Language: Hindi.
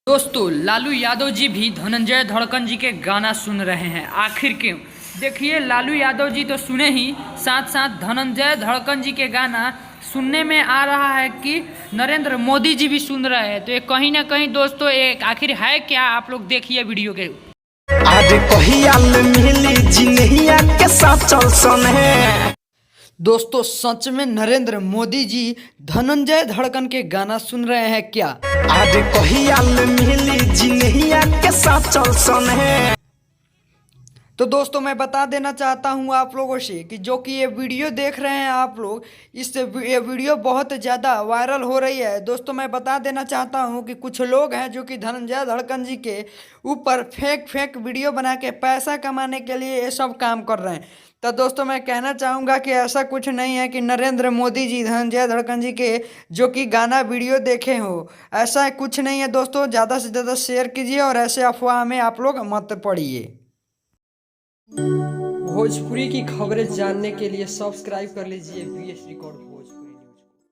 दोस्तों लालू यादव जी भी धनंजय धड़कन जी के गाना सुन रहे हैं। आखिर क्यों? देखिए, लालू यादव जी तो सुने ही, साथ साथ धनंजय धड़कन जी के गाना सुनने में आ रहा है कि नरेंद्र मोदी जी भी सुन रहे हैं। तो ये कहीं ना कहीं दोस्तों एक आखिर है क्या, आप लोग देखिए वीडियो के। आज कहियाल मिली जिनहिया के साथ चल सन है। दोस्तों सच में नरेंद्र मोदी जी धनंजय धड़कन के गाना सुन रहे हैं क्या? आज कहियाल मिली जिनहिया के साथ चल सन है। तो दोस्तों मैं बता देना चाहता हूं आप लोगों से कि जो कि ये वीडियो देख रहे हैं आप लोग, ये वीडियो बहुत ज़्यादा वायरल हो रही है। दोस्तों मैं बता देना चाहता हूं कि कुछ लोग हैं जो कि धनंजय धड़कन जी के ऊपर फेक वीडियो बना के पैसा कमाने के लिए ये सब काम कर रहे हैं। तो दोस्तों मैं कहना चाहूँगा कि ऐसा कुछ नहीं है कि नरेंद्र मोदी जी धनंजय धड़कन जी के जो कि गाना वीडियो देखे हो, ऐसा कुछ नहीं है। दोस्तों ज़्यादा से ज़्यादा शेयर कीजिए और ऐसे अफवाह में आप लोग मत पड़िए। भोजपुरी की खबरें जानने के लिए सब्सक्राइब कर लीजिए VS रिकॉर्ड को।